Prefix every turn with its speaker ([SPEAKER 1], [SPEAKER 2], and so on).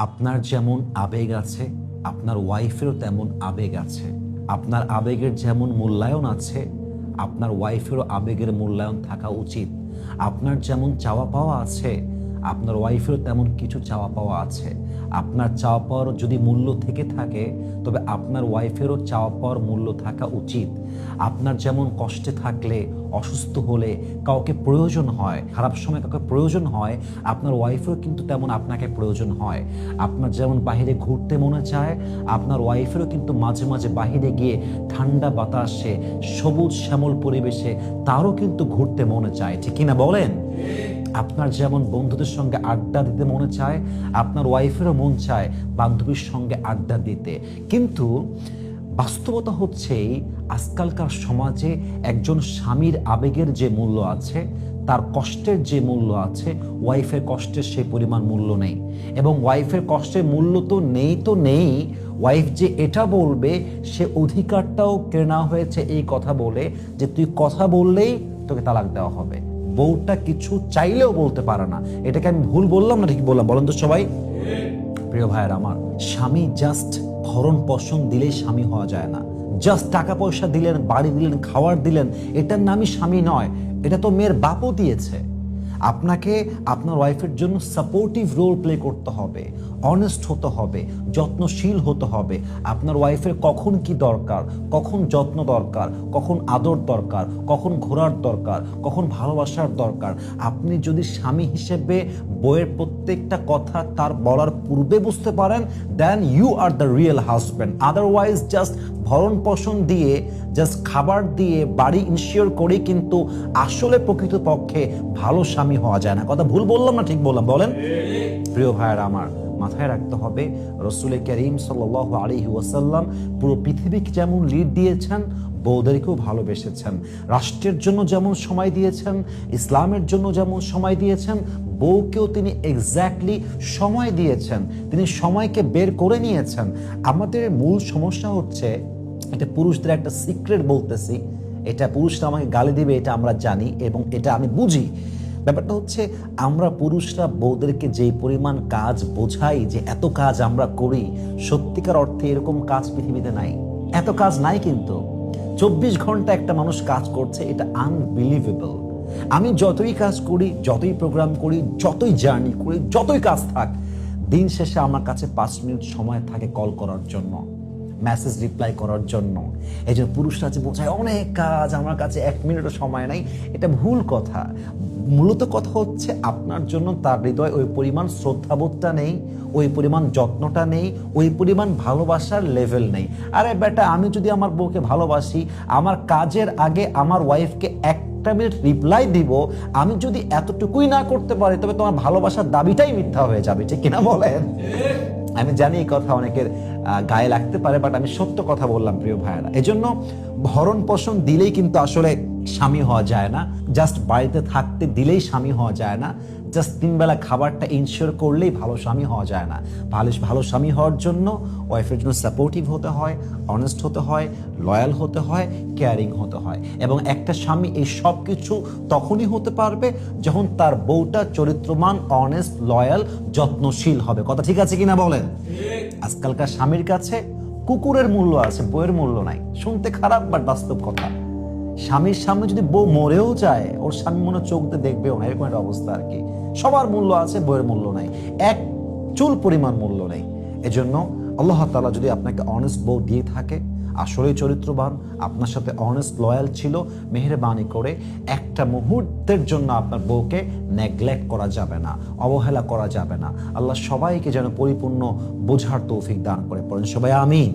[SPEAKER 1] আপনার যেমন আবেগ আছে, আপনার ওয়াইফেরও তেমন আবেগ আছে। আপনার আবেগের যেমন মূল্যায়ন আছে, আপনার ওয়াইফেরও আবেগের মূল্যায়ন থাকা উচিত। আপনার যেমন চাওয়া পাওয়া আছে, আপনার ওয়াইফেরও তেমন কিছু চাওয়া পাওয়া আছে। আপনার চাওয়া পাওয়ার যদি মূল্য থেকে থাকে, তবে আপনার ওয়াইফেরও চাওয়া পাওয়ার মূল্য থাকা উচিত। আপনার যেমন কষ্টে থাকলে, অসুস্থ হলে কাউকে প্রয়োজন হয়, খারাপ সময় কাউকে প্রয়োজন হয়, আপনার ওয়াইফেরও কিন্তু তেমন আপনাকে প্রয়োজন হয়। আপনার যেমন বাহিরে ঘুরতে মনে চায়, আপনার ওয়াইফেরও কিন্তু মাঝে মাঝে বাহিরে গিয়ে ঠান্ডা বাতাসে, সবুজ শ্যামল পরিবেশে তারও কিন্তু ঘুরতে মনে চায়, ঠিক কিনা বলেন? আপনার যেমন বন্ধুদের সঙ্গে আড্ডা দিতে মনে চায়, আপনার ওয়াইফেরও মন চায় বান্ধবীর সঙ্গে আড্ডা দিতে। কিন্তু বাস্তবতা হচ্ছে আজকালকার সমাজে একজন স্বামীর আবেগের যে মূল্য আছে, তার কষ্টের যে মূল্য আছে, ওয়াইফের কষ্টের সেই পরিমাণ মূল্য নেই। এবং ওয়াইফের কষ্টের মূল্য তো নেই, ওয়াইফ যে এটা বলবে সে অধিকারটাও কেনা হয়েছে এই কথা বলে যে তুই কথা বললেই তোকে তালাক দেওয়া হবে। বউটা কিছু চাইলেও বলতে পারে না। এটাকে আমি ভুল বললাম না ঠিক বললাম? বলেন তো সবাই। প্রিয় ভাইয়ের আমার, স্বামী জাস্ট ভরণ পোষণ দিলেই স্বামী হওয়া যায় না। জাস্ট টাকা পয়সা দিলেন, বাড়ি দিলেন, খাবার দিলেন, এটার নামই স্বামী নয়। এটা তো মেয়ের বাপও দিয়েছে। আপনাকে আপনার ওয়াইফের জন্য সাপোর্টিভ রোল প্লে করতে হবে, অনেস্ট হতে হবে, যত্নশীল হতে হবে। আপনার ওয়াইফের কখন কি দরকার, কখন যত্ন দরকার, কখন আদর দরকার, কখন ঘোরার দরকার, কখন ভালোবাসার দরকার, আপনি যদি স্বামী হিসেবে বইয়ের প্রত্যেকটা কথা তার বলার পূর্বে বুঝতে পারেন, then you are the real husband. Otherwise just ভরণ পোষণ দিয়ে, জাস্ট খাবার দিয়ে, বাড়ি ইনশিওর করে কিন্তু আসলে প্রকৃতপক্ষে ভালো স্বামী হওয়া যায় না। কথা ভুল বললাম না ঠিক বললাম? বলেন। প্রিয় ভাইয়েরা আমার, মাথায় রাখতে হবে রাসূল করিম সাল্লাল্লাহু আলাইহি ওয়াসাল্লাম পুরো পৃথিবীকে যেমন লিড দিয়েছেন, বউদেরকেও ভালোবেসেছেন। রাষ্ট্রের জন্য যেমন সময় দিয়েছেন, ইসলামের জন্য যেমন সময় দিয়েছেন, বউকেও তিনি এক্স্যাক্টলি সময় দিয়েছেন। তিনি সময়কে বের করে নিয়েছেন। আমাদের মূল সমস্যা হচ্ছে, এটা পুরুষদের একটা সিক্রেট বলতেছি, এটা পুরুষরা আমাকে গালি দিবে এটা আমরা জানি এবং এটা আমি বুঝি। ব্যাপারটা হচ্ছে, আমরা পুরুষরা বউদেরকে যেই পরিমাণ কাজ বোঝাই যে এত কাজ আমরা করি, সত্যিকার অর্থে এরকম কাজ পৃথিবীতে নাই। এত কাজ নাই। কিন্তু 24 ঘন্টা একটা মানুষ কাজ করছে, এটা আনবিলিভেবল। আমি যতই কাজ করি, যতই প্রোগ্রাম করি, যতই জার্নি করি, যতই কাজ থাক, দিন শেষে আমার কাছে 5 মিনিট সময় থাকে কল করার জন্য, মেসেজ রিপ্লাই করার জন্য। এই জন্য পুরুষরা যে বোঝায় অনেক কাজ, আমার কাছে 1 মিনিটও সময় নাই, এটা ভুল কথা। মূলত কথা হচ্ছে, আপনার জন্য তার হৃদয় ওই পরিমাণ শ্রদ্ধাবোধটা নেই, ওই পরিমাণ যত্নটা নেই, ওই পরিমাণ ভালোবাসার লেভেল নেই। আরে বেটা, আমি যদি আমার বউকে ভালোবাসি, আমার কাজের আগে আমার ওয়াইফকে 1 মিনিট রিপ্লাই দিব, আমি যদি এতটুকুই না করতে পারি, তবে তোমার ভালোবাসার দাবিটাই মিথ্যা হয়ে যাবে, ঠিক কিনা বলেন? আমি জানি এই কথা অনেকের গায়ে লাগতে পারে, বাট আমি সত্য কথা বললাম প্রিয় ভাইয়েরা। এজন্য ভরণ পোষণ দিলেই কিন্তু আসলে স্বামী হওয়া যায় না। জাস্ট বাড়িতে থাকতে দিলেই স্বামী হওয়া যায় না। জাস্ট 3 বেলা খাবারটা ইনশিওর করলেই ভালো স্বামী হওয়া যায় না। ভালো স্বামী হওয়ার জন্য ওয়াইফের জন্য সাপোর্টিভ হতে হয়, অনেস্ট হতে হয়, লয়াল হতে হয়, কেয়ারিং হতে হয়। এবং একটা স্বামী এই সব কিছু তখনই হতে পারবে যখন তার বউটা চরিত্রমান, অনেস্ট, লয়াল, যত্নশীল হবে। কথা ঠিক আছে কিনা বলেন? আজকালকার স্বামীর কাছে কুকুরের মূল্য আছে, বউয়ের মূল্য নাই। শুনতে খারাপ, বাট বাস্তব কথা। স্বামীর সামনে যদি বউ মরেও যায়, ওর স্বামী মনে চোখ দিয়ে দেখবেও না, এরকম একটা অবস্থা আর কি। সবার মূল্য আছে, বউয়ের মূল্য নাই, এক চুল পরিমাণ মূল্য নেই। এজন্য আল্লাহ তাআলা যদি আপনাকে অনেস্ট বউ দিয়ে থাকে, আসলেই চরিত্রবান, আপনার সাথে অনেস্ট লয়াল ছিল, মেহেরবানি করে একটা মুহূর্তের জন্য আপনার বউকে নেগলেক্ট করা যাবে না, অবহেলা করা যাবে না। আল্লাহ সবাইকে যেন পরিপূর্ণ বোঝার তৌফিক দান করে। পড়েন সবাই আমিন।